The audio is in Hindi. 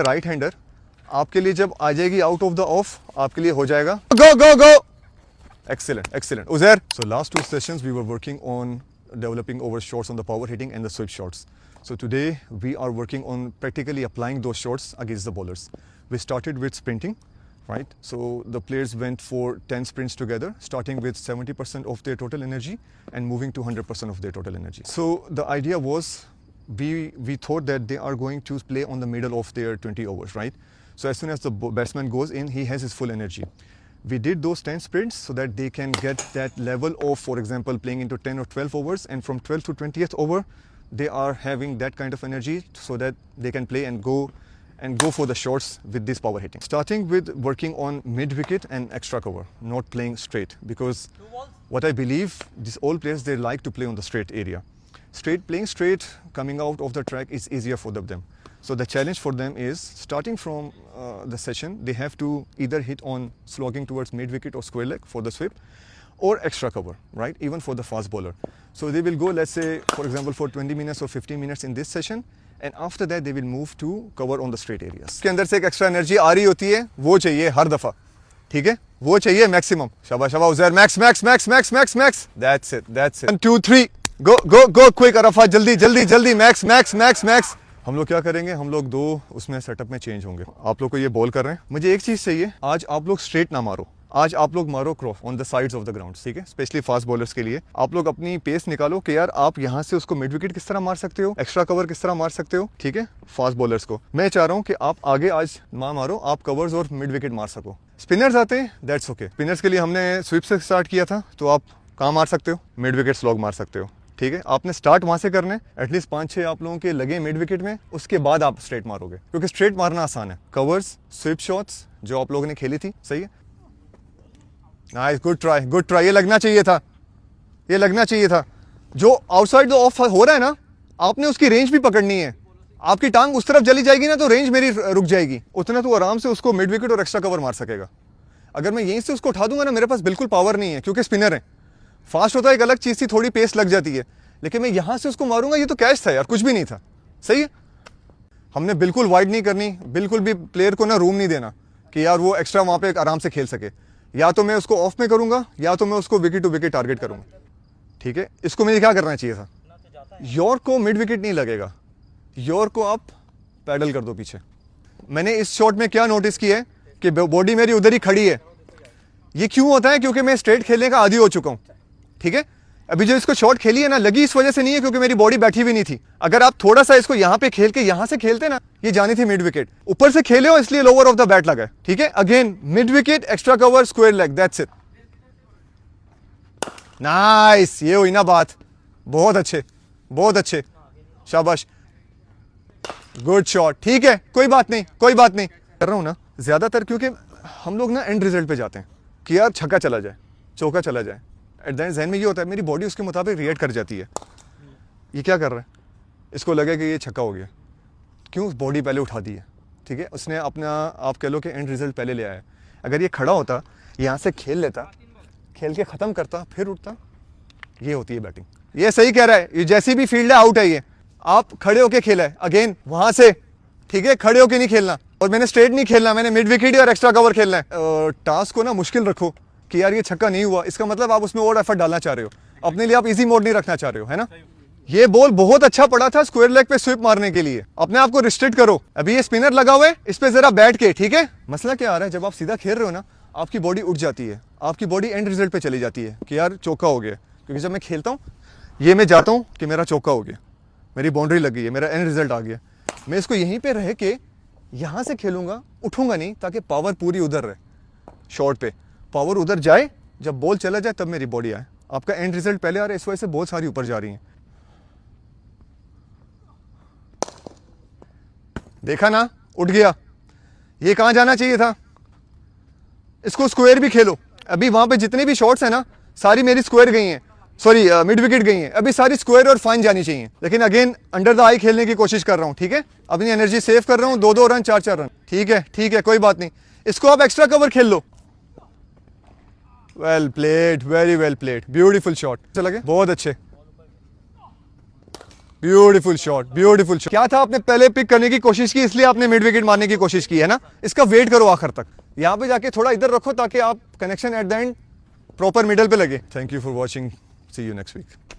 राइट हैंडर, आपके लिए जब आ जाएगी आउट ऑफ द ऑफ, आपके लिए हो जाएगा गो गो गो. Excellent, excellent. Uzair. So last two sessions we were working on developing our shots on the power hitting and the sweep shots. So today we are working on practically applying those shots against the bowlers. We started with sprinting, right? So the players went for 10 sprints together, starting with 70% of their total energy and moving to 100% of their total energy. So the idea was we thought that they are going to play on the middle of their 20 overs, right? So as soon as the batsman goes in, he has his full energy. We did those 10 sprints so that they can get that level of, for example, playing into 10 or 12 overs, and from 12th to 20th over, they are having that kind of energy so that they can play and go for the shots with this power hitting. Starting with working on mid wicket and extra cover, not playing straight, because what I believe, these all players, they like to play on the straight area. Playing straight, coming out of the track is easier for them. So the challenge for them is, starting from the session, they have to either hit on slogging towards mid wicket or square leg for the sweep, or extra cover, right? Even for the fast bowler. So they will go, let's say, for example, for 20 minutes or 15 minutes in this session, and after that they will move to cover on the straight areas. के अंदर से एक एक्स्ट्रा एनर्जी आ रही होती है, वो चाहिए हर दफा, ठीक है? वो चाहिए मैक्सिमम. शाबाश शाबाश Uzair, max max max max max max. That's it, that's it. 1 2 3 go go go quick अरफा, जल्दी जल्दी जल्दी, मैक्स मैक्स मैक्स मैक्स. हम लोग क्या करेंगे, हम लोग दो उसमें सेटअप में चेंज होंगे. आप लोग को ये बॉल कर रहे हैं, मुझे एक चीज़ चाहिए, आज आप लोग स्ट्रेट ना मारो, आज आप लोग मारो cross on the sides of the ground, ठीक है? स्पेशली फास्ट बॉलर्स के लिए आप लोग अपनी पेस निकालो कि यार आप यहाँ से उसको मिड विकेट किस तरह मार सकते हो, एक्स्ट्रा कवर किस तरह मार सकते हो, ठीक है? फास्ट बॉलर्स को मैं चाह रहा हूँ कि आप आगे आज ना मारो, आप कवर्स और मिड विकेट मार सको. स्पिनर्स आते हैं, दैट्स ओके. स्पिनर्स के लिए हमने स्वीप से स्टार्ट किया था, तो आप कहाँ मार सकते हो, मिड विकेट स्लॉग मार सकते हो, ठीक है? आपने स्टार्ट वहां से करना है, एटलीस्ट 5-6 आप लोगों के लगे मिड विकेट में, उसके बाद आप स्ट्रेट मारोगे, क्योंकि स्ट्रेट मारना आसान है. कवर्स, स्वीप शॉट्स जो आप लोगों ने खेली थी, सही है? Nice, good try, good try. ये लगना चाहिए था, ये लगना चाहिए था. जो आउटसाइड द ऑफ हो रहा है ना, आपने उसकी रेंज भी पकड़नी है. आपकी टांग उस तरफ चली जाएगी ना, तो रेंज मेरी रुक जाएगी. उतना तो आराम से उसको मिड विकेट और एक्स्ट्रा कवर मार सकेगा. अगर मैं यहीं से उसको उठा दूंगा ना, मेरे पास बिल्कुल पावर नहीं है, क्योंकि स्पिनर है. फास्ट होता है एक अलग चीज़ थी, थोड़ी पेस लग जाती है, लेकिन मैं यहां से उसको मारूंगा, ये तो कैच था यार, कुछ भी नहीं था. सही है? हमने बिल्कुल वाइड नहीं करनी, बिल्कुल भी प्लेयर को ना रूम नहीं देना कि यार वो एक्स्ट्रा वहां पे आराम से खेल सके. या तो मैं उसको ऑफ में करूंगा, या तो मैं उसको विकेट टू विकेट टारगेट करूंगा, ठीक है? इसको मुझे क्या करना चाहिए था, यॉर्क को मिड विकेट नहीं लगेगा, यॉर्क को आप पैडल कर दो पीछे. मैंने इस शॉट में क्या नोटिस किया है कि बॉडी मेरी उधर ही खड़ी है. ये क्यों होता है? क्योंकि मैं स्ट्रेट खेलने का आदी हो चुका हूं, ठीक है? अभी जो इसको शॉट खेली है ना, लगी इस वजह से नहीं है क्योंकि मेरी बॉडी बैठी हुई नहीं थी. अगर आप थोड़ा सा इसको यहाँ पे खेल के यहाँ से खेलते ना, ये जानी थी मिड विकेट. ऊपर से खेले हो इसलिए लोअर ऑफ द बैट लगा है, ठीक है? Again mid wicket, extra cover, square leg, that's it. Nice, ये हुई ना बात. बहुत अच्छे, बहुत अच्छे, शाबाश, गुड शॉट. ठीक है, कोई बात नहीं, कोई बात नहीं. कर रहा हूँ ना ज्यादातर, क्योंकि हम लोग ना एंड रिजल्ट पे जाते हैं कि यार छक्का चला जाए, चौका चला जाए. एट द एंड जहन में ये होता है, मेरी बॉडी उसके मुताबिक रिएक्ट कर जाती है. ये क्या कर रहा है, इसको लगे कि ये छक्का हो गया, क्यों? बॉडी पहले उठा दी है, ठीक है? उसने अपना, आप कह लो कि एंड रिजल्ट पहले ले आया. अगर ये खड़ा होता, यहाँ से खेल लेता, खेल के ख़त्म करता, फिर उठता. ये होती है बैटिंग. ये सही कह रहा है, ये जैसी भी फील्ड है आउट है. ये आप खड़े होके खेला है, अगेन वहाँ से, ठीक है? खड़े होके नहीं खेलना, और मैंने स्ट्रेट नहीं खेलना, मैंने मिड विकेट और एक्स्ट्रा कवर खेलना है. टास्क को ना मुश्किल रखो कि यार ये छक्का नहीं हुआ, इसका मतलब आप उसमें और एफर्ट डालना चाह रहे हो, अपने लिए आप इजी मोड नहीं रखना चाह रहे हो, है ना? ये बॉल बहुत अच्छा पड़ा था स्क्वायर लेग पे स्वीप मारने के लिए. अपने आप को रिस्ट्रिक्ट करो. अभी ये स्पिनर लगा हुआ है, इस पे जरा बैठ के, ठीक है? मसला क्या आ रहा है, जब आप सीधा खेल रहे हो ना, आपकी बॉडी उठ जाती है, आपकी बॉडी एंड रिजल्ट पे चली जाती है कि यार चौका हो गया. क्योंकि जब मैं खेलता हूँ, ये मैं जाता हूँ कि मेरा चौका हो गया, मेरी बाउंड्री लग गई है, मेरा एंड रिजल्ट आ गया. मैं इसको यहीं पे रह के यहाँ से खेलूंगा, उठूंगा नहीं, ताकि पावर पूरी उधर रहे. शॉट पे पावर उधर जाए, जब बॉल चला जाए तब मेरी बॉडी आए. आपका एंड रिजल्ट पहले आ रहा है, इस वजह से बहुत सारी ऊपर जा रही हैं. देखा ना, उठ गया. ये कहां जाना चाहिए था, इसको स्क्वायर भी खेलो. अभी वहां पे जितनी भी शॉट्स है ना, सारी मेरी स्क्वायर गई हैं, सॉरी मिड विकेट गई हैं. अभी सारी स्क्वायर और फाइन जानी चाहिए, लेकिन अगेन अंडर द आई खेलने की कोशिश कर रहा हूं, ठीक है? अपनी एनर्जी सेव कर रहा हूं. 2-2 रन, 4-4 रन, ठीक है, ठीक है, कोई बात नहीं. इसको आप एक्स्ट्रा कवर खेल लो. Well played, very well played, beautiful shot. चला गया, बहुत अच्छे. Beautiful shot, beautiful shot. क्या था, आपने पहले पिक करने की कोशिश की इसलिए आपने मिड विकेट मारने की कोशिश की है ना। इसका वेट करो आखिर तक, यहाँ पे जाके थोड़ा इधर रखो ताकि आप connection at the end proper middle पे लगे। Thank you for watching, see you next week.